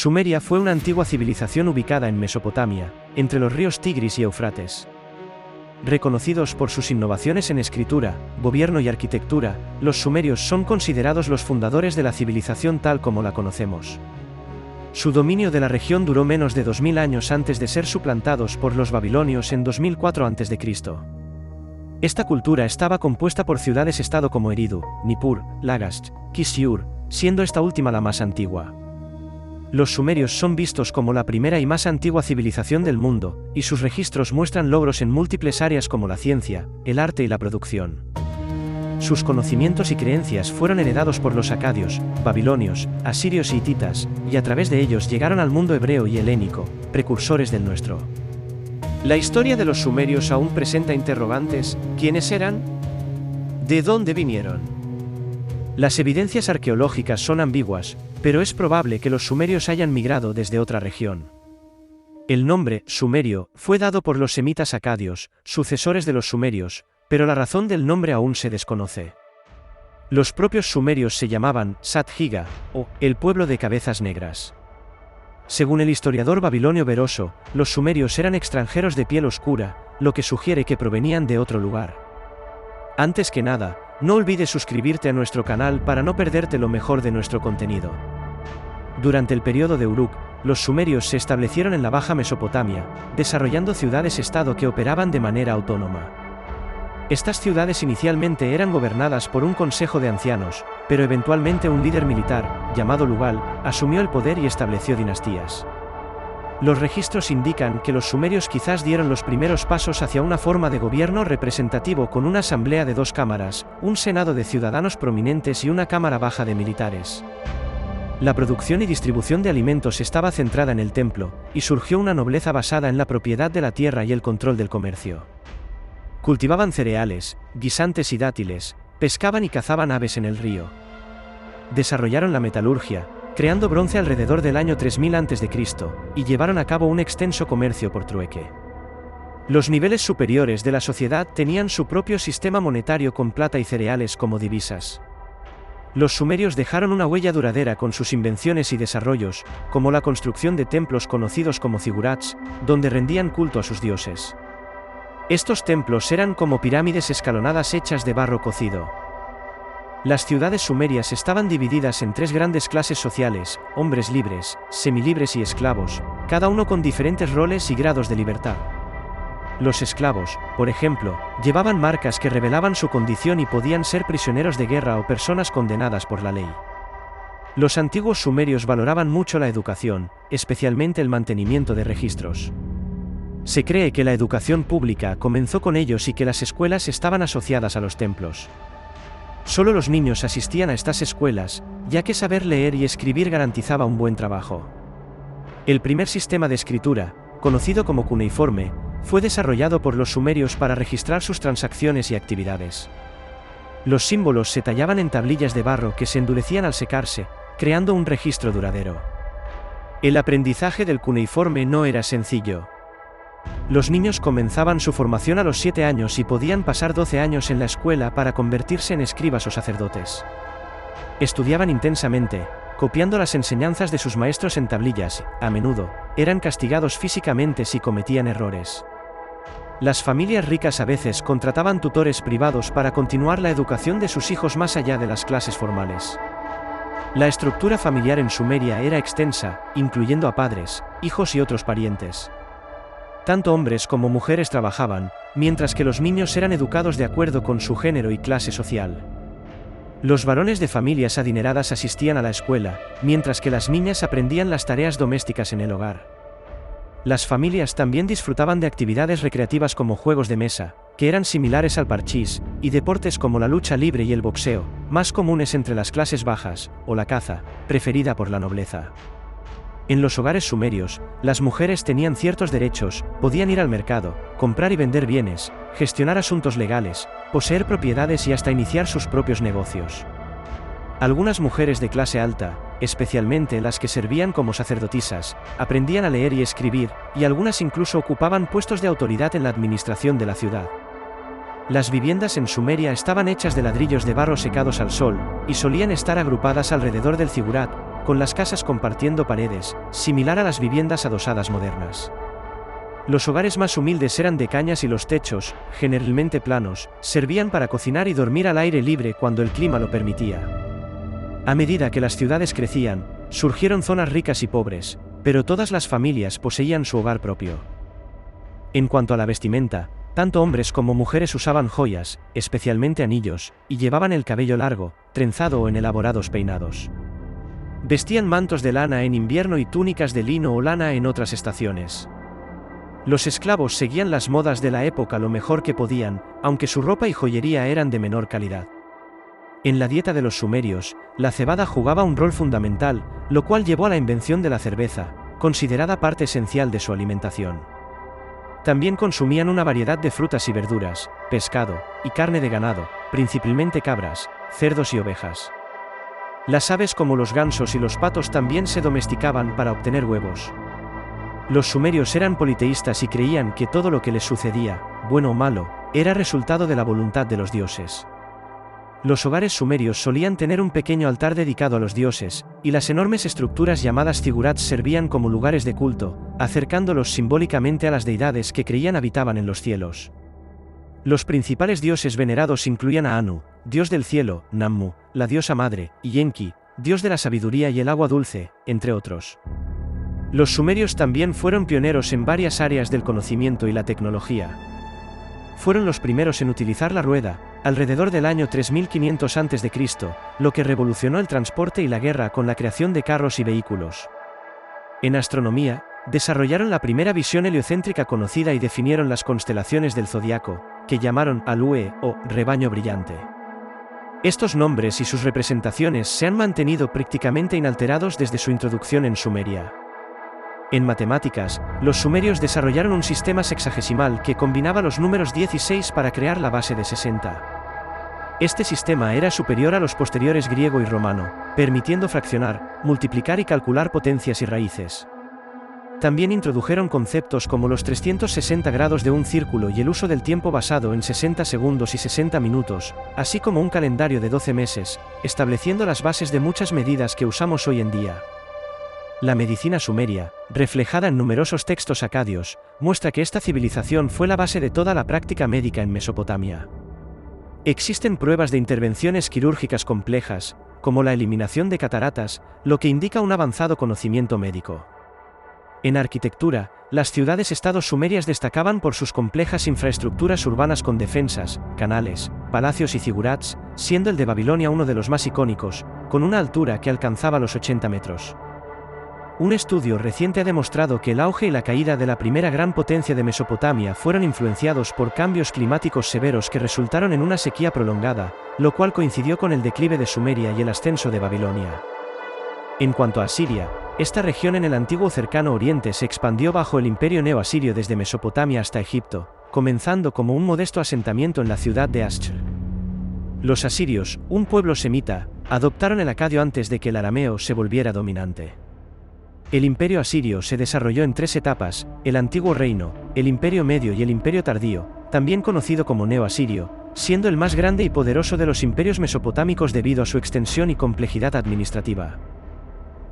Sumeria fue una antigua civilización ubicada en Mesopotamia, entre los ríos Tigris y Éufrates. Reconocidos por sus innovaciones en escritura, gobierno y arquitectura, los sumerios son considerados los fundadores de la civilización tal como la conocemos. Su dominio de la región duró menos de 2000 años antes de ser suplantados por los babilonios en 2004 a.C. Esta cultura estaba compuesta por ciudades-estado como Eridu, Nippur, Lagash, Kishiur, siendo esta última la más antigua. Los sumerios son vistos como la primera y más antigua civilización del mundo, y sus registros muestran logros en múltiples áreas como la ciencia, el arte y la producción. Sus conocimientos y creencias fueron heredados por los acadios, babilonios, asirios y hititas, y a través de ellos llegaron al mundo hebreo y helénico, precursores del nuestro. La historia de los sumerios aún presenta interrogantes: ¿quiénes eran? ¿De dónde vinieron? Las evidencias arqueológicas son ambiguas, pero es probable que los sumerios hayan migrado desde otra región. El nombre, sumerio, fue dado por los semitas acadios, sucesores de los sumerios, pero la razón del nombre aún se desconoce. Los propios sumerios se llamaban Sat-Higa, o el pueblo de cabezas negras. Según el historiador babilonio Beroso, los sumerios eran extranjeros de piel oscura, lo que sugiere que provenían de otro lugar. Antes que nada, no olvides suscribirte a nuestro canal para no perderte lo mejor de nuestro contenido. Durante el periodo de Uruk, los sumerios se establecieron en la Baja Mesopotamia, desarrollando ciudades-estado que operaban de manera autónoma. Estas ciudades inicialmente eran gobernadas por un consejo de ancianos, pero eventualmente un líder militar, llamado Lugal, asumió el poder y estableció dinastías. Los registros indican que los sumerios quizás dieron los primeros pasos hacia una forma de gobierno representativo con una asamblea de 2 cámaras, un senado de ciudadanos prominentes y una cámara baja de militares. La producción y distribución de alimentos estaba centrada en el templo, y surgió una nobleza basada en la propiedad de la tierra y el control del comercio. Cultivaban cereales, guisantes y dátiles, pescaban y cazaban aves en el río. Desarrollaron la metalurgia, creando bronce alrededor del año 3000 a.C., y llevaron a cabo un extenso comercio por trueque. Los niveles superiores de la sociedad tenían su propio sistema monetario con plata y cereales como divisas. Los sumerios dejaron una huella duradera con sus invenciones y desarrollos, como la construcción de templos conocidos como zigurats, donde rendían culto a sus dioses. Estos templos eran como pirámides escalonadas hechas de barro cocido. Las ciudades sumerias estaban divididas en 3 grandes clases sociales: hombres libres, semilibres y esclavos, cada uno con diferentes roles y grados de libertad. Los esclavos, por ejemplo, llevaban marcas que revelaban su condición y podían ser prisioneros de guerra o personas condenadas por la ley. Los antiguos sumerios valoraban mucho la educación, especialmente el mantenimiento de registros. Se cree que la educación pública comenzó con ellos y que las escuelas estaban asociadas a los templos. Solo los niños asistían a estas escuelas, ya que saber leer y escribir garantizaba un buen trabajo. El primer sistema de escritura, conocido como cuneiforme, fue desarrollado por los sumerios para registrar sus transacciones y actividades. Los símbolos se tallaban en tablillas de barro que se endurecían al secarse, creando un registro duradero. El aprendizaje del cuneiforme no era sencillo. Los niños comenzaban su formación a los 7 años y podían pasar 12 años en la escuela para convertirse en escribas o sacerdotes. Estudiaban intensamente, copiando las enseñanzas de sus maestros en tablillas, a menudo, eran castigados físicamente si cometían errores. Las familias ricas a veces contrataban tutores privados para continuar la educación de sus hijos más allá de las clases formales. La estructura familiar en Sumeria era extensa, incluyendo a padres, hijos y otros parientes. Tanto hombres como mujeres trabajaban, mientras que los niños eran educados de acuerdo con su género y clase social. Los varones de familias adineradas asistían a la escuela, mientras que las niñas aprendían las tareas domésticas en el hogar. Las familias también disfrutaban de actividades recreativas como juegos de mesa, que eran similares al parchís, y deportes como la lucha libre y el boxeo, más comunes entre las clases bajas, o la caza, preferida por la nobleza. En los hogares sumerios, las mujeres tenían ciertos derechos, podían ir al mercado, comprar y vender bienes, gestionar asuntos legales, poseer propiedades y hasta iniciar sus propios negocios. Algunas mujeres de clase alta, especialmente las que servían como sacerdotisas, aprendían a leer y escribir, y algunas incluso ocupaban puestos de autoridad en la administración de la ciudad. Las viviendas en Sumeria estaban hechas de ladrillos de barro secados al sol, y solían estar agrupadas alrededor del zigurat, con las casas compartiendo paredes, similar a las viviendas adosadas modernas. Los hogares más humildes eran de cañas y los techos, generalmente planos, servían para cocinar y dormir al aire libre cuando el clima lo permitía. A medida que las ciudades crecían, surgieron zonas ricas y pobres, pero todas las familias poseían su hogar propio. En cuanto a la vestimenta, tanto hombres como mujeres usaban joyas, especialmente anillos, y llevaban el cabello largo, trenzado o en elaborados peinados. Vestían mantos de lana en invierno y túnicas de lino o lana en otras estaciones. Los esclavos seguían las modas de la época lo mejor que podían, aunque su ropa y joyería eran de menor calidad. En la dieta de los sumerios, la cebada jugaba un rol fundamental, lo cual llevó a la invención de la cerveza, considerada parte esencial de su alimentación. También consumían una variedad de frutas y verduras, pescado, y carne de ganado, principalmente cabras, cerdos y ovejas. Las aves como los gansos y los patos también se domesticaban para obtener huevos. Los sumerios eran politeístas y creían que todo lo que les sucedía, bueno o malo, era resultado de la voluntad de los dioses. Los hogares sumerios solían tener un pequeño altar dedicado a los dioses, y las enormes estructuras llamadas zigurats servían como lugares de culto, acercándolos simbólicamente a las deidades que creían habitaban en los cielos. Los principales dioses venerados incluían a Anu, dios del cielo, Nammu, la diosa madre, y Enki, dios de la sabiduría y el agua dulce, entre otros. Los sumerios también fueron pioneros en varias áreas del conocimiento y la tecnología. Fueron los primeros en utilizar la rueda, alrededor del año 3500 a.C., lo que revolucionó el transporte y la guerra con la creación de carros y vehículos. En astronomía, desarrollaron la primera visión heliocéntrica conocida y definieron las constelaciones del zodiaco, que llamaron Alue o rebaño brillante. Estos nombres y sus representaciones se han mantenido prácticamente inalterados desde su introducción en Sumeria. En matemáticas, los sumerios desarrollaron un sistema sexagesimal que combinaba los números 10 y 6 para crear la base de 60. Este sistema era superior a los posteriores griego y romano, permitiendo fraccionar, multiplicar y calcular potencias y raíces. También introdujeron conceptos como los 360 grados de un círculo y el uso del tiempo basado en 60 segundos y 60 minutos, así como un calendario de 12 meses, estableciendo las bases de muchas medidas que usamos hoy en día. La medicina sumeria, reflejada en numerosos textos acadios, muestra que esta civilización fue la base de toda la práctica médica en Mesopotamia. Existen pruebas de intervenciones quirúrgicas complejas, como la eliminación de cataratas, lo que indica un avanzado conocimiento médico. En arquitectura, las ciudades-estados sumerias destacaban por sus complejas infraestructuras urbanas con defensas, canales, palacios y zigurats, siendo el de Babilonia uno de los más icónicos, con una altura que alcanzaba los 80 metros. Un estudio reciente ha demostrado que el auge y la caída de la primera gran potencia de Mesopotamia fueron influenciados por cambios climáticos severos que resultaron en una sequía prolongada, lo cual coincidió con el declive de Sumeria y el ascenso de Babilonia. En cuanto a Asiria, esta región en el antiguo cercano oriente se expandió bajo el imperio neo-asirio desde Mesopotamia hasta Egipto, comenzando como un modesto asentamiento en la ciudad de Aschr. Los asirios, un pueblo semita, adoptaron el acadio antes de que el arameo se volviera dominante. El imperio asirio se desarrolló en 3 etapas: el antiguo reino, el imperio medio y el imperio tardío, también conocido como neo-asirio, siendo el más grande y poderoso de los imperios mesopotámicos debido a su extensión y complejidad administrativa.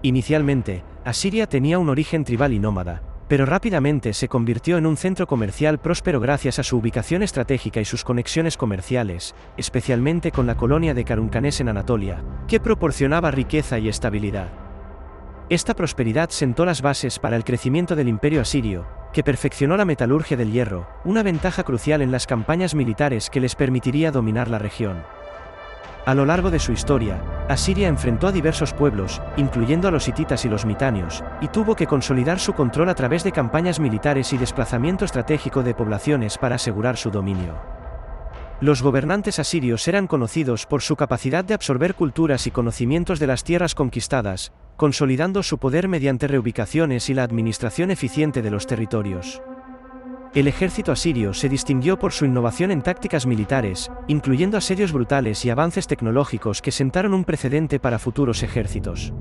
Inicialmente, Asiria tenía un origen tribal y nómada, pero rápidamente se convirtió en un centro comercial próspero gracias a su ubicación estratégica y sus conexiones comerciales, especialmente con la colonia de Karuncanes en Anatolia, que proporcionaba riqueza y estabilidad. Esta prosperidad sentó las bases para el crecimiento del imperio asirio, que perfeccionó la metalurgia del hierro, una ventaja crucial en las campañas militares que les permitiría dominar la región. A lo largo de su historia, Asiria enfrentó a diversos pueblos, incluyendo a los hititas y los mitanios, y tuvo que consolidar su control a través de campañas militares y desplazamiento estratégico de poblaciones para asegurar su dominio. Los gobernantes asirios eran conocidos por su capacidad de absorber culturas y conocimientos de las tierras conquistadas, consolidando su poder mediante reubicaciones y la administración eficiente de los territorios. El ejército asirio se distinguió por su innovación en tácticas militares, incluyendo asedios brutales y avances tecnológicos que sentaron un precedente para futuros ejércitos.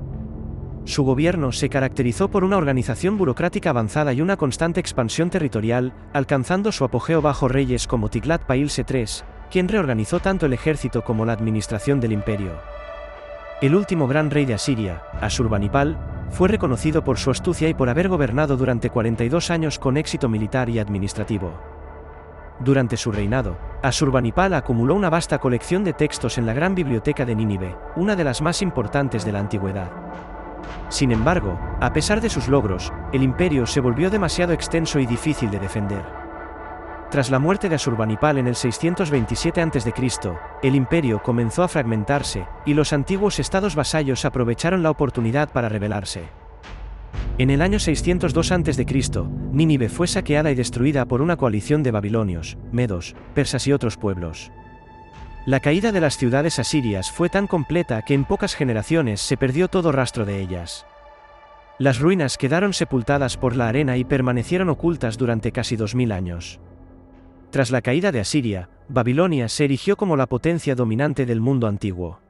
Su gobierno se caracterizó por una organización burocrática avanzada y una constante expansión territorial, alcanzando su apogeo bajo reyes como Tiglat-Pailse III, quien reorganizó tanto el ejército como la administración del imperio. El último gran rey de Asiria, Asurbanipal, fue reconocido por su astucia y por haber gobernado durante 42 años con éxito militar y administrativo. Durante su reinado, Asurbanipal acumuló una vasta colección de textos en la Gran Biblioteca de Nínive, una de las más importantes de la antigüedad. Sin embargo, a pesar de sus logros, el imperio se volvió demasiado extenso y difícil de defender. Tras la muerte de Asurbanipal en el 627 a.C., el imperio comenzó a fragmentarse, y los antiguos estados vasallos aprovecharon la oportunidad para rebelarse. En el año 602 a.C., Nínive fue saqueada y destruida por una coalición de babilonios, medos, persas y otros pueblos. La caída de las ciudades asirias fue tan completa que en pocas generaciones se perdió todo rastro de ellas. Las ruinas quedaron sepultadas por la arena y permanecieron ocultas durante casi 2000 años. Tras la caída de Asiria, Babilonia se erigió como la potencia dominante del mundo antiguo.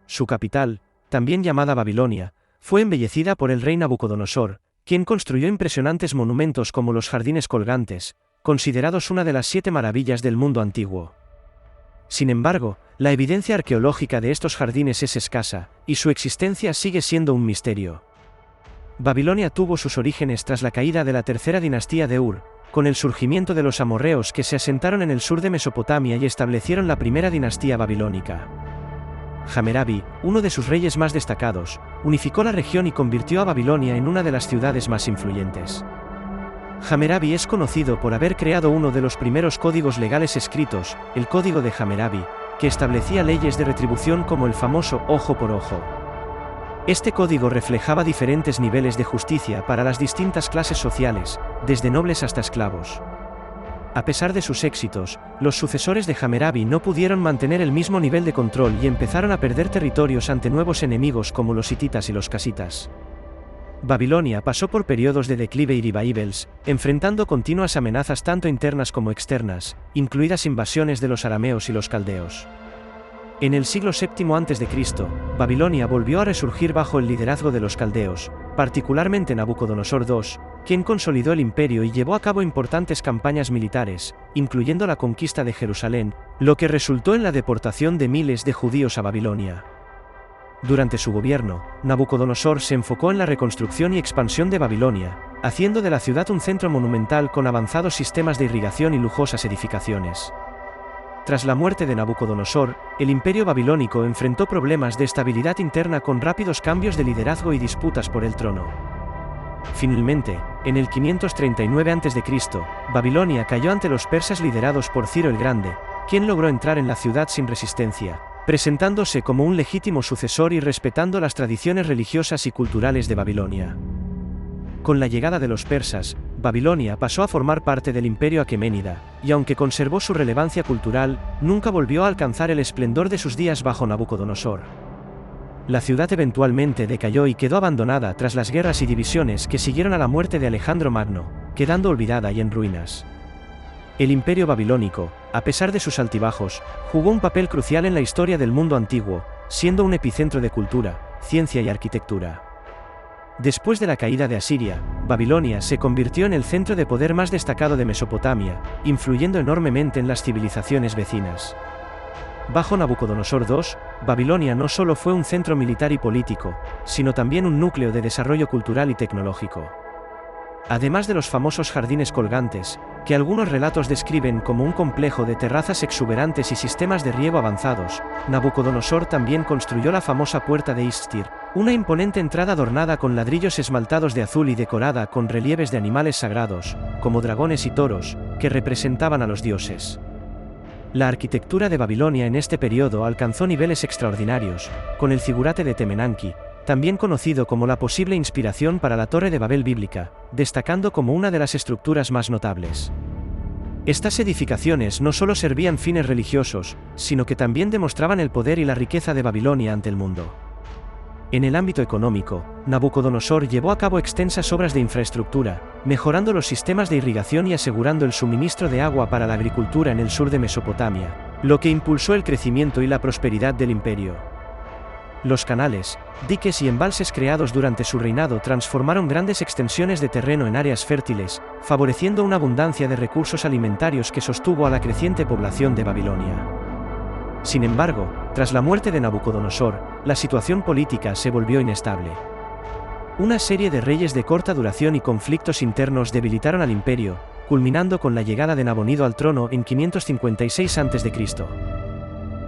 Su capital, también llamada Babilonia, fue embellecida por el rey Nabucodonosor, quien construyó impresionantes monumentos como los jardines colgantes, considerados una de las 7 maravillas del mundo antiguo. Sin embargo, la evidencia arqueológica de estos jardines es escasa, y su existencia sigue siendo un misterio. Babilonia tuvo sus orígenes tras la caída de la tercera dinastía de Ur, con el surgimiento de los amorreos que se asentaron en el sur de Mesopotamia y establecieron la primera dinastía babilónica. Hammurabi, uno de sus reyes más destacados, unificó la región y convirtió a Babilonia en una de las ciudades más influyentes. Hammurabi es conocido por haber creado uno de los primeros códigos legales escritos, el Código de Hammurabi, que establecía leyes de retribución como el famoso ojo por ojo. Este código reflejaba diferentes niveles de justicia para las distintas clases sociales, desde nobles hasta esclavos. A pesar de sus éxitos, los sucesores de Hammurabi no pudieron mantener el mismo nivel de control y empezaron a perder territorios ante nuevos enemigos como los hititas y los casitas. Babilonia pasó por periodos de declive y revivals, enfrentando continuas amenazas tanto internas como externas, incluidas invasiones de los arameos y los caldeos. En el siglo VII a.C., Babilonia volvió a resurgir bajo el liderazgo de los caldeos, particularmente Nabucodonosor II, quien consolidó el imperio y llevó a cabo importantes campañas militares, incluyendo la conquista de Jerusalén, lo que resultó en la deportación de miles de judíos a Babilonia. Durante su gobierno, Nabucodonosor se enfocó en la reconstrucción y expansión de Babilonia, haciendo de la ciudad un centro monumental con avanzados sistemas de irrigación y lujosas edificaciones. Tras la muerte de Nabucodonosor, el imperio babilónico enfrentó problemas de estabilidad interna con rápidos cambios de liderazgo y disputas por el trono. Finalmente, en el 539 a.C., Babilonia cayó ante los persas liderados por Ciro el Grande, quien logró entrar en la ciudad sin resistencia, presentándose como un legítimo sucesor y respetando las tradiciones religiosas y culturales de Babilonia. Con la llegada de los persas, Babilonia pasó a formar parte del imperio aqueménida, y aunque conservó su relevancia cultural, nunca volvió a alcanzar el esplendor de sus días bajo Nabucodonosor. La ciudad eventualmente decayó y quedó abandonada tras las guerras y divisiones que siguieron a la muerte de Alejandro Magno, quedando olvidada y en ruinas. El imperio babilónico, a pesar de sus altibajos, jugó un papel crucial en la historia del mundo antiguo, siendo un epicentro de cultura, ciencia y arquitectura. Después de la caída de Asiria, Babilonia se convirtió en el centro de poder más destacado de Mesopotamia, influyendo enormemente en las civilizaciones vecinas. Bajo Nabucodonosor II, Babilonia no solo fue un centro militar y político, sino también un núcleo de desarrollo cultural y tecnológico. Además de los famosos jardines colgantes, que algunos relatos describen como un complejo de terrazas exuberantes y sistemas de riego avanzados, Nabucodonosor también construyó la famosa Puerta de Istir, una imponente entrada adornada con ladrillos esmaltados de azul y decorada con relieves de animales sagrados, como dragones y toros, que representaban a los dioses. La arquitectura de Babilonia en este periodo alcanzó niveles extraordinarios, con el zigurate de Temenanki, también conocido como la posible inspiración para la Torre de Babel bíblica, destacando como una de las estructuras más notables. Estas edificaciones no solo servían fines religiosos, sino que también demostraban el poder y la riqueza de Babilonia ante el mundo. En el ámbito económico, Nabucodonosor llevó a cabo extensas obras de infraestructura, mejorando los sistemas de irrigación y asegurando el suministro de agua para la agricultura en el sur de Mesopotamia, lo que impulsó el crecimiento y la prosperidad del imperio. Los canales, diques y embalses creados durante su reinado transformaron grandes extensiones de terreno en áreas fértiles, favoreciendo una abundancia de recursos alimentarios que sostuvo a la creciente población de Babilonia. Sin embargo, tras la muerte de Nabucodonosor, la situación política se volvió inestable. Una serie de reyes de corta duración y conflictos internos debilitaron al imperio, culminando con la llegada de Nabonido al trono en 556 a.C.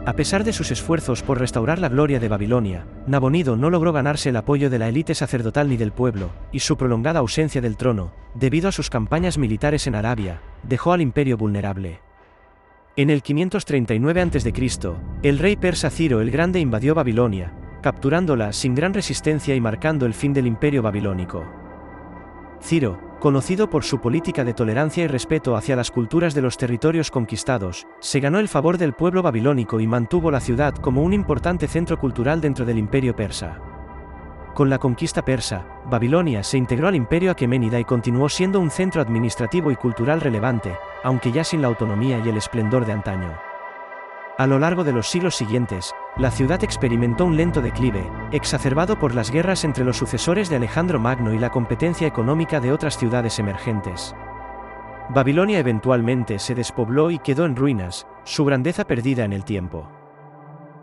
A pesar de sus esfuerzos por restaurar la gloria de Babilonia, Nabonido no logró ganarse el apoyo de la élite sacerdotal ni del pueblo, y su prolongada ausencia del trono, debido a sus campañas militares en Arabia, dejó al imperio vulnerable. En el 539 a.C., el rey persa Ciro el Grande invadió Babilonia, capturándola sin gran resistencia y marcando el fin del imperio babilónico. Ciro, conocido por su política de tolerancia y respeto hacia las culturas de los territorios conquistados, se ganó el favor del pueblo babilónico y mantuvo la ciudad como un importante centro cultural dentro del imperio persa. Con la conquista persa, Babilonia se integró al imperio aqueménida y continuó siendo un centro administrativo y cultural relevante, aunque ya sin la autonomía y el esplendor de antaño. A lo largo de los siglos siguientes, la ciudad experimentó un lento declive, exacerbado por las guerras entre los sucesores de Alejandro Magno y la competencia económica de otras ciudades emergentes. Babilonia eventualmente se despobló y quedó en ruinas, su grandeza perdida en el tiempo.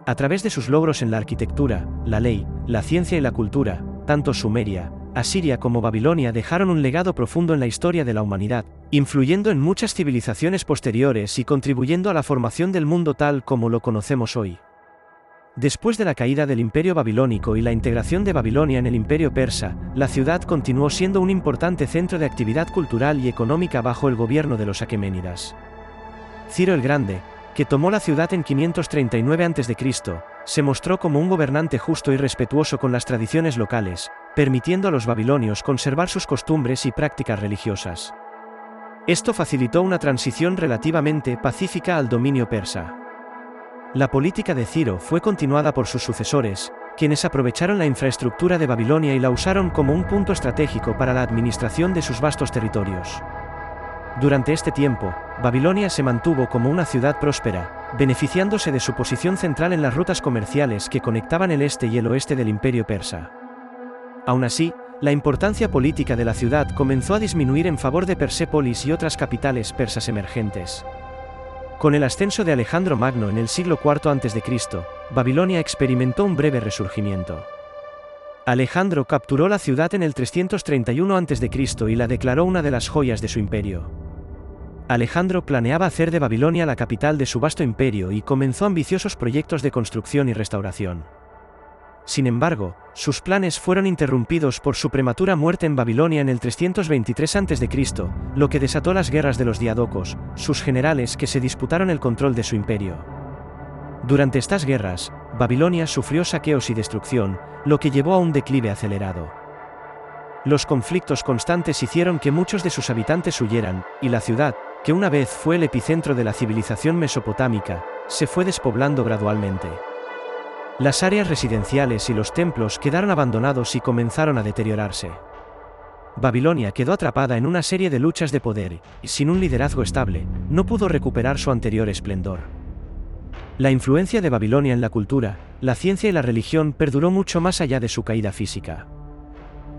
A través de sus logros en la arquitectura, la ley, la ciencia y la cultura, tanto Sumeria, Asiria como Babilonia dejaron un legado profundo en la historia de la humanidad, influyendo en muchas civilizaciones posteriores y contribuyendo a la formación del mundo tal como lo conocemos hoy. Después de la caída del imperio babilónico y la integración de Babilonia en el imperio persa, la ciudad continuó siendo un importante centro de actividad cultural y económica bajo el gobierno de los aqueménidas. Ciro el Grande, que tomó la ciudad en 539 a.C., se mostró como un gobernante justo y respetuoso con las tradiciones locales, permitiendo a los babilonios conservar sus costumbres y prácticas religiosas. Esto facilitó una transición relativamente pacífica al dominio persa. La política de Ciro fue continuada por sus sucesores, quienes aprovecharon la infraestructura de Babilonia y la usaron como un punto estratégico para la administración de sus vastos territorios. Durante este tiempo, Babilonia se mantuvo como una ciudad próspera, beneficiándose de su posición central en las rutas comerciales que conectaban el este y el oeste del imperio persa. Aún así, la importancia política de la ciudad comenzó a disminuir en favor de Persépolis y otras capitales persas emergentes. Con el ascenso de Alejandro Magno en el siglo IV a.C., Babilonia experimentó un breve resurgimiento. Alejandro capturó la ciudad en el 331 a.C. y la declaró una de las joyas de su imperio. Alejandro planeaba hacer de Babilonia la capital de su vasto imperio y comenzó ambiciosos proyectos de construcción y restauración. Sin embargo, sus planes fueron interrumpidos por su prematura muerte en Babilonia en el 323 a.C., lo que desató las guerras de los diadocos, sus generales que se disputaron el control de su imperio. Durante estas guerras, Babilonia sufrió saqueos y destrucción, lo que llevó a un declive acelerado. Los conflictos constantes hicieron que muchos de sus habitantes huyeran, y la ciudad, que una vez fue el epicentro de la civilización mesopotámica, se fue despoblando gradualmente. Las áreas residenciales y los templos quedaron abandonados y comenzaron a deteriorarse. Babilonia quedó atrapada en una serie de luchas de poder, y sin un liderazgo estable, no pudo recuperar su anterior esplendor. La influencia de Babilonia en la cultura, la ciencia y la religión perduró mucho más allá de su caída física.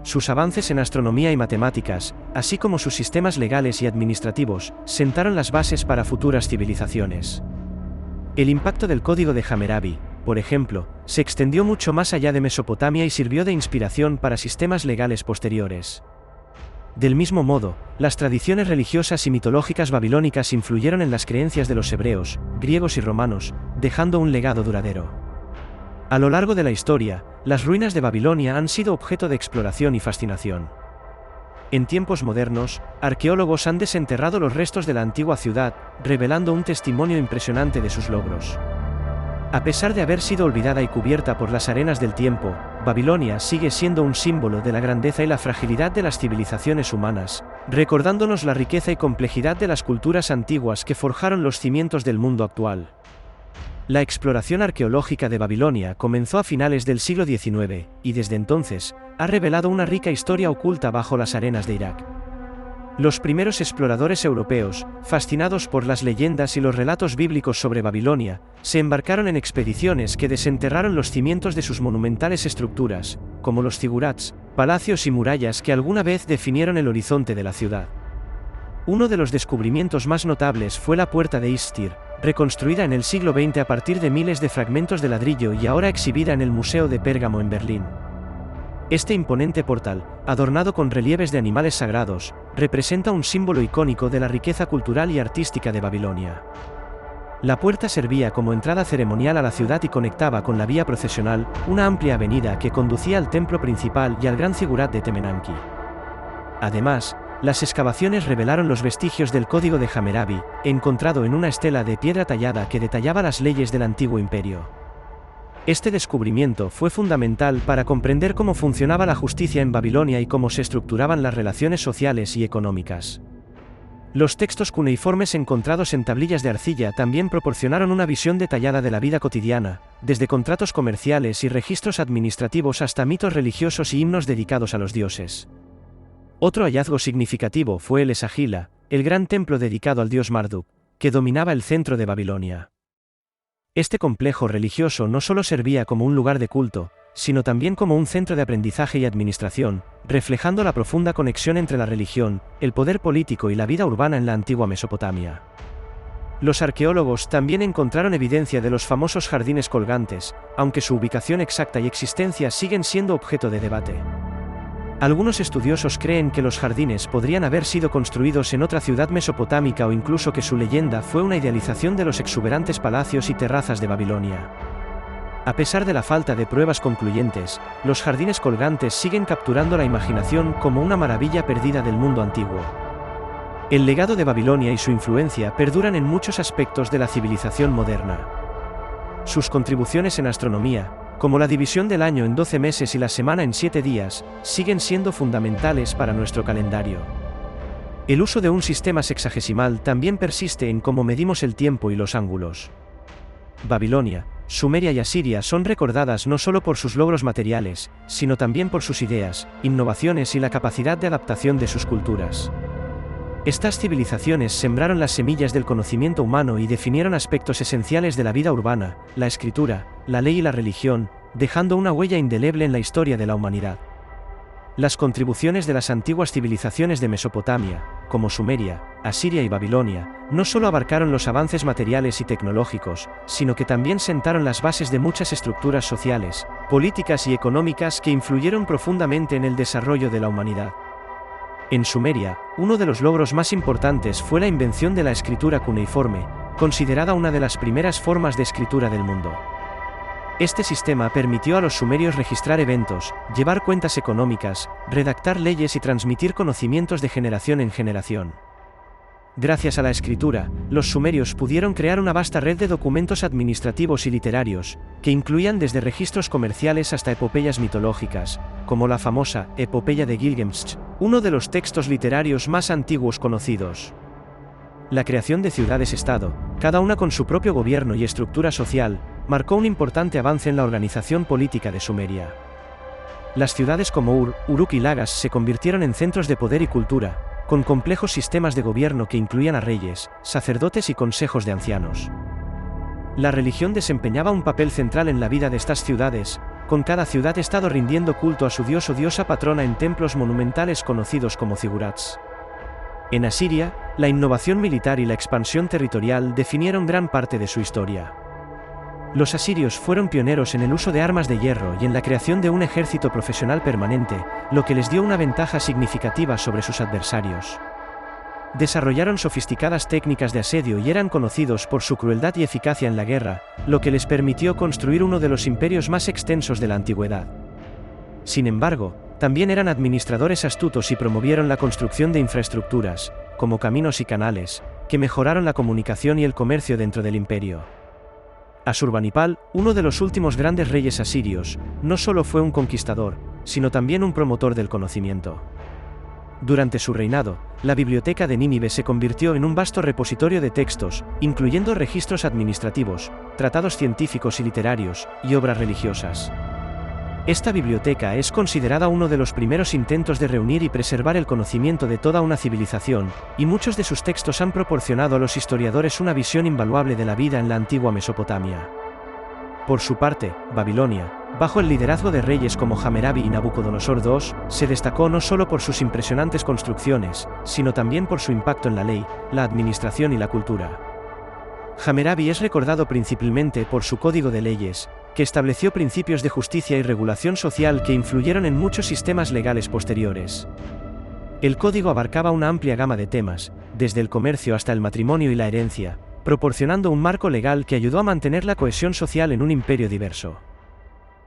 Sus avances en astronomía y matemáticas, así como sus sistemas legales y administrativos, sentaron las bases para futuras civilizaciones. El impacto del Código de Hammurabi, por ejemplo, se extendió mucho más allá de Mesopotamia y sirvió de inspiración para sistemas legales posteriores. Del mismo modo, las tradiciones religiosas y mitológicas babilónicas influyeron en las creencias de los hebreos, griegos y romanos, dejando un legado duradero. A lo largo de la historia, las ruinas de Babilonia han sido objeto de exploración y fascinación. En tiempos modernos, arqueólogos han desenterrado los restos de la antigua ciudad, revelando un testimonio impresionante de sus logros. A pesar de haber sido olvidada y cubierta por las arenas del tiempo, Babilonia sigue siendo un símbolo de la grandeza y la fragilidad de las civilizaciones humanas, recordándonos la riqueza y complejidad de las culturas antiguas que forjaron los cimientos del mundo actual. La exploración arqueológica de Babilonia comenzó a finales del siglo XIX, y desde entonces, ha revelado una rica historia oculta bajo las arenas de Irak. Los primeros exploradores europeos, fascinados por las leyendas y los relatos bíblicos sobre Babilonia, se embarcaron en expediciones que desenterraron los cimientos de sus monumentales estructuras, como los zigurats, palacios y murallas que alguna vez definieron el horizonte de la ciudad. Uno de los descubrimientos más notables fue la puerta de Istir, reconstruida en el siglo XX a partir de miles de fragmentos de ladrillo y ahora exhibida en el Museo de Pérgamo en Berlín. Este imponente portal, adornado con relieves de animales sagrados, representa un símbolo icónico de la riqueza cultural y artística de Babilonia. La puerta servía como entrada ceremonial a la ciudad y conectaba con la vía procesional, una amplia avenida que conducía al templo principal y al gran zigurat de Temenanki. Además, las excavaciones revelaron los vestigios del Código de Hammurabi, encontrado en una estela de piedra tallada que detallaba las leyes del antiguo imperio. Este descubrimiento fue fundamental para comprender cómo funcionaba la justicia en Babilonia y cómo se estructuraban las relaciones sociales y económicas. Los textos cuneiformes encontrados en tablillas de arcilla también proporcionaron una visión detallada de la vida cotidiana, desde contratos comerciales y registros administrativos hasta mitos religiosos y himnos dedicados a los dioses. Otro hallazgo significativo fue el Esagila, el gran templo dedicado al dios Marduk, que dominaba el centro de Babilonia. Este complejo religioso no solo servía como un lugar de culto, sino también como un centro de aprendizaje y administración, reflejando la profunda conexión entre la religión, el poder político y la vida urbana en la antigua Mesopotamia. Los arqueólogos también encontraron evidencia de los famosos jardines colgantes, aunque su ubicación exacta y existencia siguen siendo objeto de debate. Algunos estudiosos creen que los jardines podrían haber sido construidos en otra ciudad mesopotámica o incluso que su leyenda fue una idealización de los exuberantes palacios y terrazas de Babilonia. A pesar de la falta de pruebas concluyentes, los jardines colgantes siguen capturando la imaginación como una maravilla perdida del mundo antiguo. El legado de Babilonia y su influencia perduran en muchos aspectos de la civilización moderna. Sus contribuciones en astronomía, como la división del año en 12 meses y la semana en 7 días, siguen siendo fundamentales para nuestro calendario. El uso de un sistema sexagesimal también persiste en cómo medimos el tiempo y los ángulos. Babilonia, Sumeria y Asiria son recordadas no solo por sus logros materiales, sino también por sus ideas, innovaciones y la capacidad de adaptación de sus culturas. Estas civilizaciones sembraron las semillas del conocimiento humano y definieron aspectos esenciales de la vida urbana, la escritura, la ley y la religión, dejando una huella indeleble en la historia de la humanidad. Las contribuciones de las antiguas civilizaciones de Mesopotamia, como Sumeria, Asiria y Babilonia, no solo abarcaron los avances materiales y tecnológicos, sino que también sentaron las bases de muchas estructuras sociales, políticas y económicas que influyeron profundamente en el desarrollo de la humanidad. En Sumeria, uno de los logros más importantes fue la invención de la escritura cuneiforme, considerada una de las primeras formas de escritura del mundo. Este sistema permitió a los sumerios registrar eventos, llevar cuentas económicas, redactar leyes y transmitir conocimientos de generación en generación. Gracias a la escritura, los sumerios pudieron crear una vasta red de documentos administrativos y literarios, que incluían desde registros comerciales hasta epopeyas mitológicas, como la famosa Epopeya de Gilgamesh, uno de los textos literarios más antiguos conocidos. La creación de ciudades-estado, cada una con su propio gobierno y estructura social, marcó un importante avance en la organización política de Sumeria. Las ciudades como Ur, Uruk y Lagas se convirtieron en centros de poder y cultura, con complejos sistemas de gobierno que incluían a reyes, sacerdotes y consejos de ancianos. La religión desempeñaba un papel central en la vida de estas ciudades, con cada ciudad-estado rindiendo culto a su dios o diosa patrona en templos monumentales conocidos como zigurats. En Asiria, la innovación militar y la expansión territorial definieron gran parte de su historia. Los asirios fueron pioneros en el uso de armas de hierro y en la creación de un ejército profesional permanente, lo que les dio una ventaja significativa sobre sus adversarios. Desarrollaron sofisticadas técnicas de asedio y eran conocidos por su crueldad y eficacia en la guerra, lo que les permitió construir uno de los imperios más extensos de la antigüedad. Sin embargo, también eran administradores astutos y promovieron la construcción de infraestructuras, como caminos y canales, que mejoraron la comunicación y el comercio dentro del imperio. Asurbanipal, uno de los últimos grandes reyes asirios, no solo fue un conquistador, sino también un promotor del conocimiento. Durante su reinado, la biblioteca de Nínive se convirtió en un vasto repositorio de textos, incluyendo registros administrativos, tratados científicos y literarios, y obras religiosas. Esta biblioteca es considerada uno de los primeros intentos de reunir y preservar el conocimiento de toda una civilización, y muchos de sus textos han proporcionado a los historiadores una visión invaluable de la vida en la antigua Mesopotamia. Por su parte, Babilonia, Bajo el liderazgo de reyes como Hammurabi y Nabucodonosor II, se destacó no solo por sus impresionantes construcciones, sino también por su impacto en la ley, la administración y la cultura. Hammurabi es recordado principalmente por su código de leyes, que estableció principios de justicia y regulación social que influyeron en muchos sistemas legales posteriores. El código abarcaba una amplia gama de temas, desde el comercio hasta el matrimonio y la herencia, proporcionando un marco legal que ayudó a mantener la cohesión social en un imperio diverso.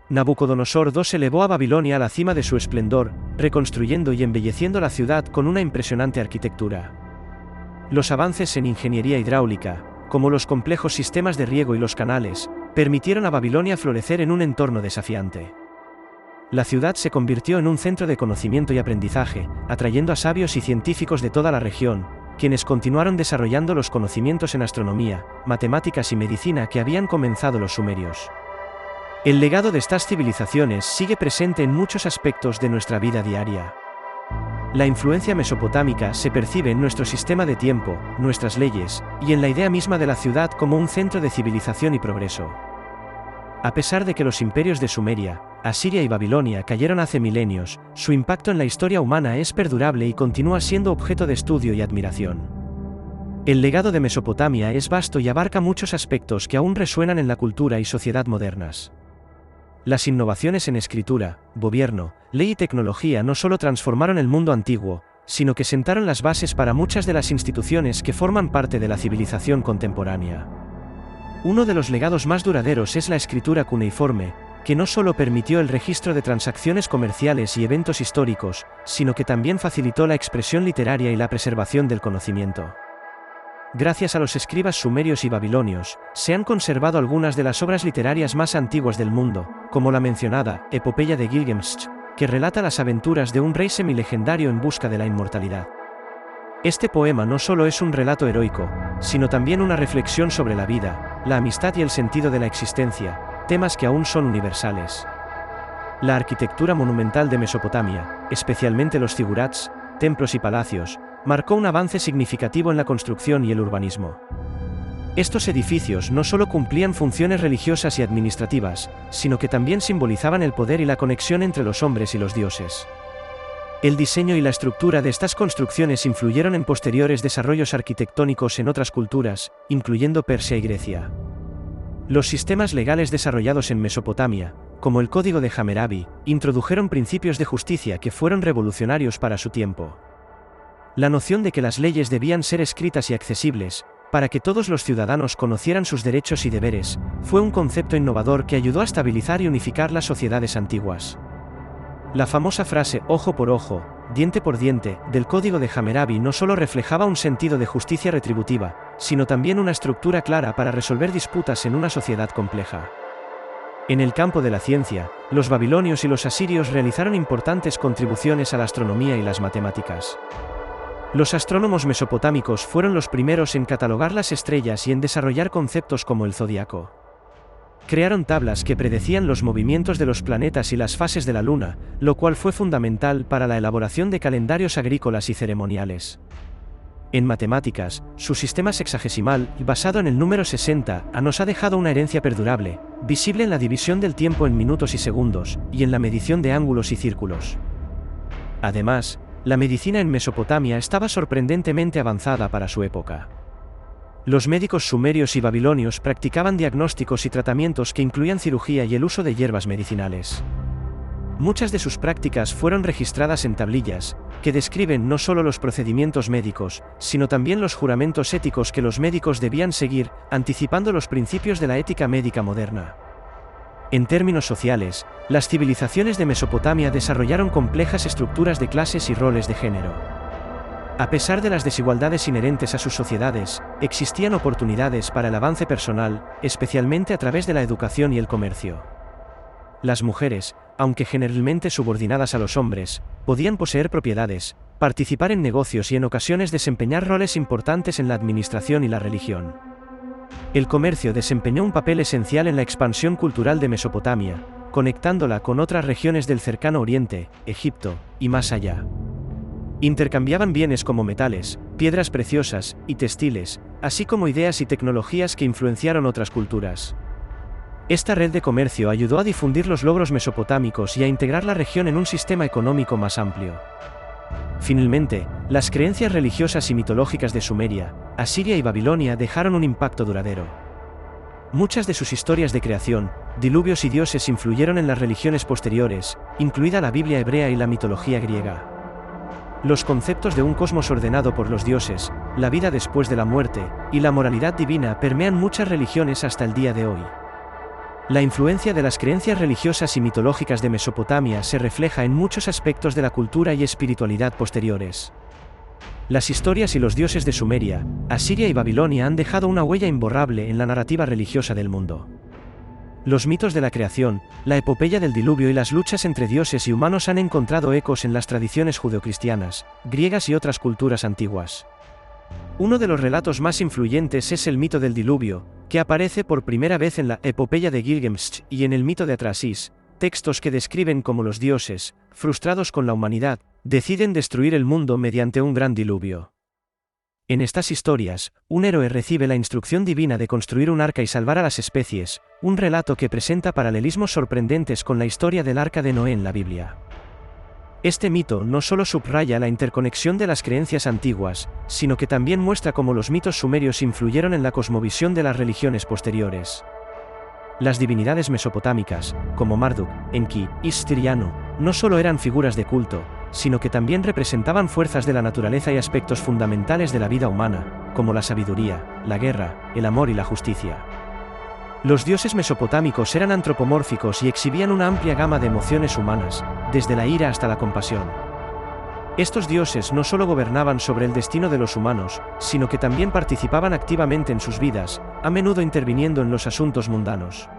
Nabucodonosor II elevó a Babilonia a la cima de su esplendor, reconstruyendo y embelleciendo la ciudad con una impresionante arquitectura. Los avances en ingeniería hidráulica, como los complejos sistemas de riego y los canales, permitieron a Babilonia florecer en un entorno desafiante. La ciudad se convirtió en un centro de conocimiento y aprendizaje, atrayendo a sabios y científicos de toda la región, quienes continuaron desarrollando los conocimientos en astronomía, matemáticas y medicina que habían comenzado los sumerios. El legado de estas civilizaciones sigue presente en muchos aspectos de nuestra vida diaria. La influencia mesopotámica se percibe en nuestro sistema de tiempo, nuestras leyes, y en la idea misma de la ciudad como un centro de civilización y progreso. A pesar de que los imperios de Sumeria, Asiria y Babilonia cayeron hace milenios, su impacto en la historia humana es perdurable y continúa siendo objeto de estudio y admiración. El legado de Mesopotamia es vasto y abarca muchos aspectos que aún resuenan en la cultura y sociedad modernas. Las innovaciones en escritura, gobierno, ley y tecnología no solo transformaron el mundo antiguo, sino que sentaron las bases para muchas de las instituciones que forman parte de la civilización contemporánea. Uno de los legados más duraderos es la escritura cuneiforme, que no solo permitió el registro de transacciones comerciales y eventos históricos, sino que también facilitó la expresión literaria y la preservación del conocimiento. Gracias a los escribas sumerios y babilonios, se han conservado algunas de las obras literarias más antiguas del mundo, como la mencionada Epopeya de Gilgamesh, que relata las aventuras de un rey semilegendario en busca de la inmortalidad. Este poema no solo es un relato heroico, sino también una reflexión sobre la vida, la amistad y el sentido de la existencia, temas que aún son universales. La arquitectura monumental de Mesopotamia, especialmente los zigurats, templos y palacios, marcó un avance significativo en la construcción y el urbanismo. Estos edificios no solo cumplían funciones religiosas y administrativas, sino que también simbolizaban el poder y la conexión entre los hombres y los dioses. El diseño y la estructura de estas construcciones influyeron en posteriores desarrollos arquitectónicos en otras culturas, incluyendo Persia y Grecia. Los sistemas legales desarrollados en Mesopotamia, como el Código de Hammurabi, introdujeron principios de justicia que fueron revolucionarios para su tiempo. La noción de que las leyes debían ser escritas y accesibles, para que todos los ciudadanos conocieran sus derechos y deberes, fue un concepto innovador que ayudó a estabilizar y unificar las sociedades antiguas. La famosa frase ojo por ojo, diente por diente, del Código de Hammurabi no solo reflejaba un sentido de justicia retributiva, sino también una estructura clara para resolver disputas en una sociedad compleja. En el campo de la ciencia, los babilonios y los asirios realizaron importantes contribuciones a la astronomía y las matemáticas. Los astrónomos mesopotámicos fueron los primeros en catalogar las estrellas y en desarrollar conceptos como el zodiaco. Crearon tablas que predecían los movimientos de los planetas y las fases de la luna, lo cual fue fundamental para la elaboración de calendarios agrícolas y ceremoniales. En matemáticas, su sistema sexagesimal, basado en el número 60, nos ha dejado una herencia perdurable, visible en la división del tiempo en minutos y segundos, y en la medición de ángulos y círculos. Además, la medicina en Mesopotamia estaba sorprendentemente avanzada para su época. Los médicos sumerios y babilonios practicaban diagnósticos y tratamientos que incluían cirugía y el uso de hierbas medicinales. Muchas de sus prácticas fueron registradas en tablillas, que describen no solo los procedimientos médicos, sino también los juramentos éticos que los médicos debían seguir, anticipando los principios de la ética médica moderna. En términos sociales, las civilizaciones de Mesopotamia desarrollaron complejas estructuras de clases y roles de género. A pesar de las desigualdades inherentes a sus sociedades, existían oportunidades para el avance personal, especialmente a través de la educación y el comercio. Las mujeres, aunque generalmente subordinadas a los hombres, podían poseer propiedades, participar en negocios y en ocasiones desempeñar roles importantes en la administración y la religión. El comercio desempeñó un papel esencial en la expansión cultural de Mesopotamia, conectándola con otras regiones del cercano Oriente, Egipto, y más allá. Intercambiaban bienes como metales, piedras preciosas, y textiles, así como ideas y tecnologías que influenciaron otras culturas. Esta red de comercio ayudó a difundir los logros mesopotámicos y a integrar la región en un sistema económico más amplio. Finalmente, las creencias religiosas y mitológicas de Sumeria, Asiria y Babilonia dejaron un impacto duradero. Muchas de sus historias de creación, diluvios y dioses influyeron en las religiones posteriores, incluida la Biblia hebrea y la mitología griega. Los conceptos de un cosmos ordenado por los dioses, la vida después de la muerte, y la moralidad divina permean muchas religiones hasta el día de hoy. La influencia de las creencias religiosas y mitológicas de Mesopotamia se refleja en muchos aspectos de la cultura y espiritualidad posteriores. Las historias y los dioses de Sumeria, Asiria y Babilonia han dejado una huella imborrable en la narrativa religiosa del mundo. Los mitos de la creación, la epopeya del diluvio y las luchas entre dioses y humanos han encontrado ecos en las tradiciones judeocristianas, griegas y otras culturas antiguas. Uno de los relatos más influyentes es el mito del diluvio, que aparece por primera vez en la epopeya de Gilgamesh y en el mito de Atrasis, textos que describen cómo los dioses, frustrados con la humanidad, deciden destruir el mundo mediante un gran diluvio. En estas historias, un héroe recibe la instrucción divina de construir un arca y salvar a las especies, un relato que presenta paralelismos sorprendentes con la historia del arca de Noé en la Biblia. Este mito no solo subraya la interconexión de las creencias antiguas, sino que también muestra cómo los mitos sumerios influyeron en la cosmovisión de las religiones posteriores. Las divinidades mesopotámicas, como Marduk, Enki, Ish-Tiriyanu, no solo eran figuras de culto, sino que también representaban fuerzas de la naturaleza y aspectos fundamentales de la vida humana, como la sabiduría, la guerra, el amor y la justicia. Los dioses mesopotámicos eran antropomórficos y exhibían una amplia gama de emociones humanas, desde la ira hasta la compasión. Estos dioses no solo gobernaban sobre el destino de los humanos, sino que también participaban activamente en sus vidas, a menudo interviniendo en los asuntos mundanos.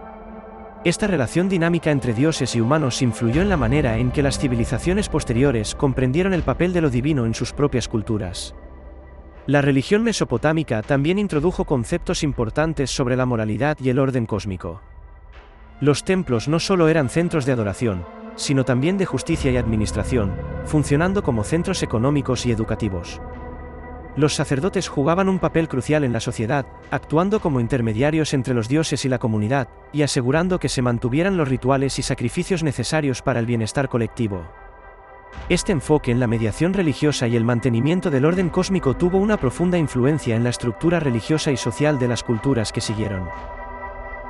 Esta relación dinámica entre dioses y humanos influyó en la manera en que las civilizaciones posteriores comprendieron el papel de lo divino en sus propias culturas. La religión mesopotámica también introdujo conceptos importantes sobre la moralidad y el orden cósmico. Los templos no solo eran centros de adoración, sino también de justicia y administración, funcionando como centros económicos y educativos. Los sacerdotes jugaban un papel crucial en la sociedad, actuando como intermediarios entre los dioses y la comunidad, y asegurando que se mantuvieran los rituales y sacrificios necesarios para el bienestar colectivo. Este enfoque en la mediación religiosa y el mantenimiento del orden cósmico tuvo una profunda influencia en la estructura religiosa y social de las culturas que siguieron.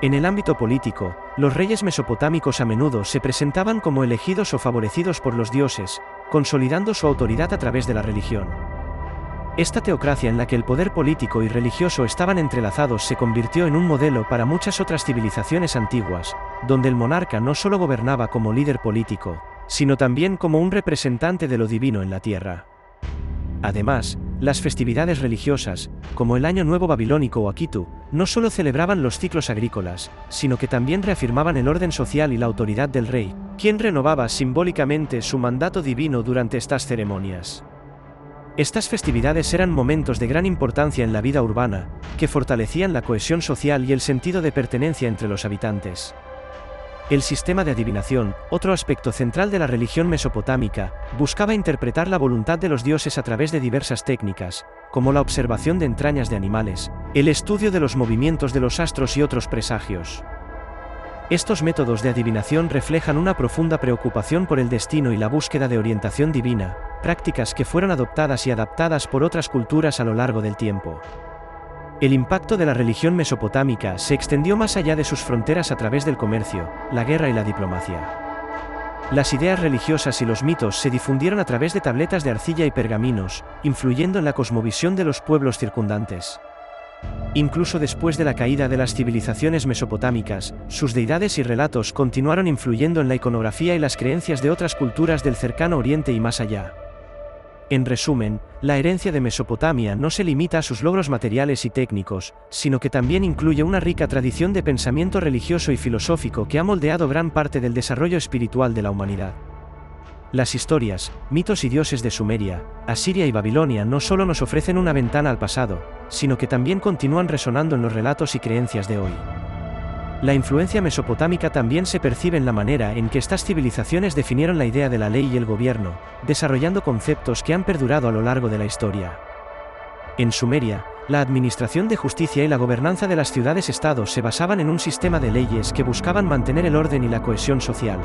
En el ámbito político, los reyes mesopotámicos a menudo se presentaban como elegidos o favorecidos por los dioses, consolidando su autoridad a través de la religión. Esta teocracia en la que el poder político y religioso estaban entrelazados se convirtió en un modelo para muchas otras civilizaciones antiguas, donde el monarca no solo gobernaba como líder político, sino también como un representante de lo divino en la tierra. Además, las festividades religiosas, como el Año Nuevo Babilónico o Akitu, no solo celebraban los ciclos agrícolas, sino que también reafirmaban el orden social y la autoridad del rey, quien renovaba simbólicamente su mandato divino durante estas ceremonias. Estas festividades eran momentos de gran importancia en la vida urbana, que fortalecían la cohesión social y el sentido de pertenencia entre los habitantes. El sistema de adivinación, otro aspecto central de la religión mesopotámica, buscaba interpretar la voluntad de los dioses a través de diversas técnicas, como la observación de entrañas de animales, el estudio de los movimientos de los astros y otros presagios. Estos métodos de adivinación reflejan una profunda preocupación por el destino y la búsqueda de orientación divina, prácticas que fueron adoptadas y adaptadas por otras culturas a lo largo del tiempo. El impacto de la religión mesopotámica se extendió más allá de sus fronteras a través del comercio, la guerra y la diplomacia. Las ideas religiosas y los mitos se difundieron a través de tabletas de arcilla y pergaminos, influyendo en la cosmovisión de los pueblos circundantes. Incluso después de la caída de las civilizaciones mesopotámicas, sus deidades y relatos continuaron influyendo en la iconografía y las creencias de otras culturas del cercano Oriente y más allá. En resumen, la herencia de Mesopotamia no se limita a sus logros materiales y técnicos, sino que también incluye una rica tradición de pensamiento religioso y filosófico que ha moldeado gran parte del desarrollo espiritual de la humanidad. Las historias, mitos y dioses de Sumeria, Asiria y Babilonia no solo nos ofrecen una ventana al pasado, sino que también continúan resonando en los relatos y creencias de hoy. La influencia mesopotámica también se percibe en la manera en que estas civilizaciones definieron la idea de la ley y el gobierno, desarrollando conceptos que han perdurado a lo largo de la historia. En Sumeria, La administración de justicia y la gobernanza de las ciudades-estados se basaban en un sistema de leyes que buscaban mantener el orden y la cohesión social.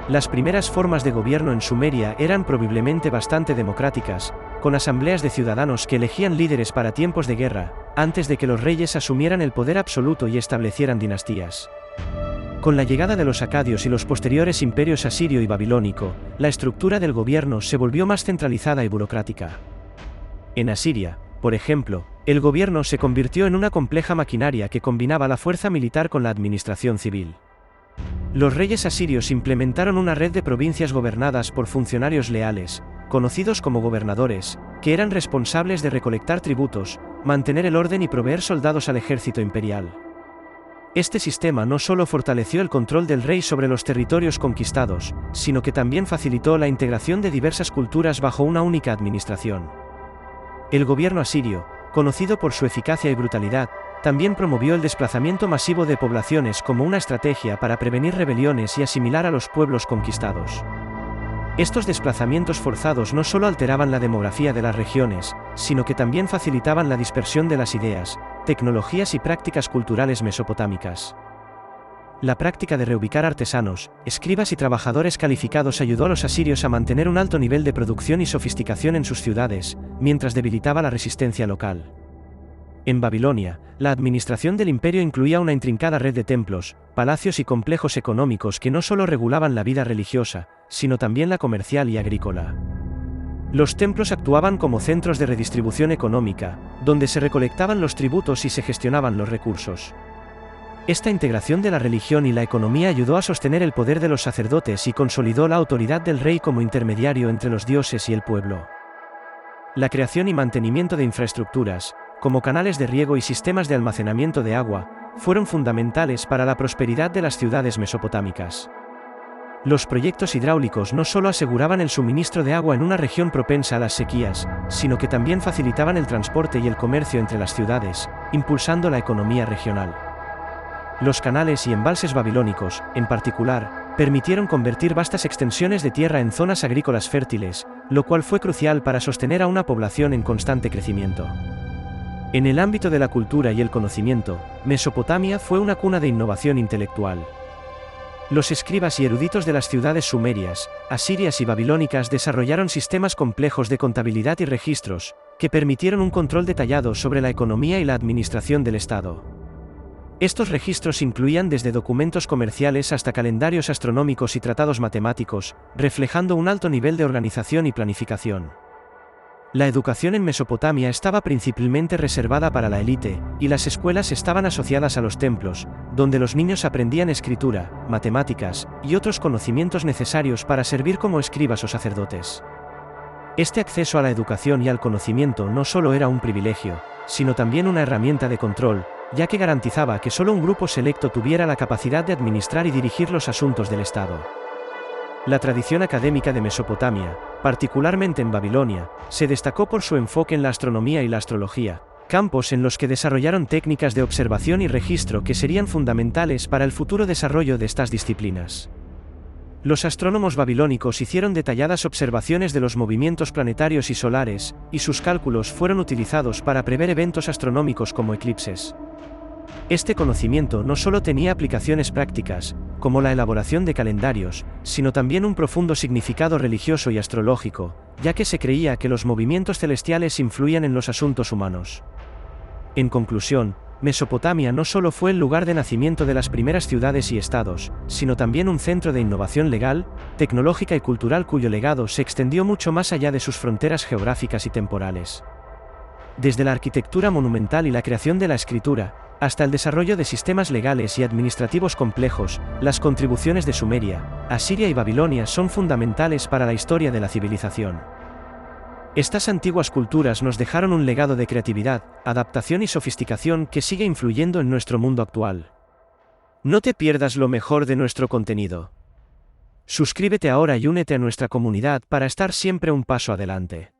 Las primeras formas de gobierno en Sumeria eran probablemente bastante democráticas, con asambleas de ciudadanos que elegían líderes para tiempos de guerra, antes de que los reyes asumieran el poder absoluto y establecieran dinastías. Con la llegada de los acadios y los posteriores imperios asirio y babilónico, la estructura del gobierno se volvió más centralizada y burocrática. En Asiria, por ejemplo, el gobierno se convirtió en una compleja maquinaria que combinaba la fuerza militar con la administración civil. Los reyes asirios implementaron una red de provincias gobernadas por funcionarios leales, conocidos como gobernadores, que eran responsables de recolectar tributos, mantener el orden y proveer soldados al ejército imperial. Este sistema no solo fortaleció el control del rey sobre los territorios conquistados, sino que también facilitó la integración de diversas culturas bajo una única administración. El gobierno asirio, conocido por su eficacia y brutalidad, también promovió el desplazamiento masivo de poblaciones como una estrategia para prevenir rebeliones y asimilar a los pueblos conquistados. Estos desplazamientos forzados no solo alteraban la demografía de las regiones, sino que también facilitaban la dispersión de las ideas, tecnologías y prácticas culturales mesopotámicas. La práctica de reubicar artesanos, escribas y trabajadores calificados ayudó a los asirios a mantener un alto nivel de producción y sofisticación en sus ciudades, mientras debilitaba la resistencia local. En Babilonia, la administración del imperio incluía una intrincada red de templos, palacios y complejos económicos que no solo regulaban la vida religiosa, sino también la comercial y agrícola. Los templos actuaban como centros de redistribución económica, donde se recolectaban los tributos y se gestionaban los recursos. Esta integración de la religión y la economía ayudó a sostener el poder de los sacerdotes y consolidó la autoridad del rey como intermediario entre los dioses y el pueblo. La creación y mantenimiento de infraestructuras, como canales de riego y sistemas de almacenamiento de agua, fueron fundamentales para la prosperidad de las ciudades mesopotámicas. Los proyectos hidráulicos no solo aseguraban el suministro de agua en una región propensa a las sequías, sino que también facilitaban el transporte y el comercio entre las ciudades, impulsando la economía regional. Los canales y embalses babilónicos, en particular, permitieron convertir vastas extensiones de tierra en zonas agrícolas fértiles, lo cual fue crucial para sostener a una población en constante crecimiento. En el ámbito de la cultura y el conocimiento, Mesopotamia fue una cuna de innovación intelectual. Los escribas y eruditos de las ciudades sumerias, asirias y babilónicas desarrollaron sistemas complejos de contabilidad y registros, que permitieron un control detallado sobre la economía y la administración del Estado. Estos registros incluían desde documentos comerciales hasta calendarios astronómicos y tratados matemáticos, reflejando un alto nivel de organización y planificación. La educación en Mesopotamia estaba principalmente reservada para la élite, y las escuelas estaban asociadas a los templos, donde los niños aprendían escritura, matemáticas, y otros conocimientos necesarios para servir como escribas o sacerdotes. Este acceso a la educación y al conocimiento no solo era un privilegio, sino también una herramienta de control, ya que garantizaba que solo un grupo selecto tuviera la capacidad de administrar y dirigir los asuntos del Estado. La tradición académica de Mesopotamia, particularmente en Babilonia, se destacó por su enfoque en la astronomía y la astrología, campos en los que desarrollaron técnicas de observación y registro que serían fundamentales para el futuro desarrollo de estas disciplinas. Los astrónomos babilónicos hicieron detalladas observaciones de los movimientos planetarios y solares, y sus cálculos fueron utilizados para prever eventos astronómicos como eclipses. Este conocimiento no solo tenía aplicaciones prácticas, como la elaboración de calendarios, sino también un profundo significado religioso y astrológico, ya que se creía que los movimientos celestiales influían en los asuntos humanos. En conclusión, Mesopotamia no solo fue el lugar de nacimiento de las primeras ciudades y estados, sino también un centro de innovación legal, tecnológica y cultural cuyo legado se extendió mucho más allá de sus fronteras geográficas y temporales. Desde la arquitectura monumental y la creación de la escritura, hasta el desarrollo de sistemas legales y administrativos complejos, las contribuciones de Sumeria, Asiria y Babilonia son fundamentales para la historia de la civilización. Estas antiguas culturas nos dejaron un legado de creatividad, adaptación y sofisticación que sigue influyendo en nuestro mundo actual. No te pierdas lo mejor de nuestro contenido. Suscríbete ahora y únete a nuestra comunidad para estar siempre un paso adelante.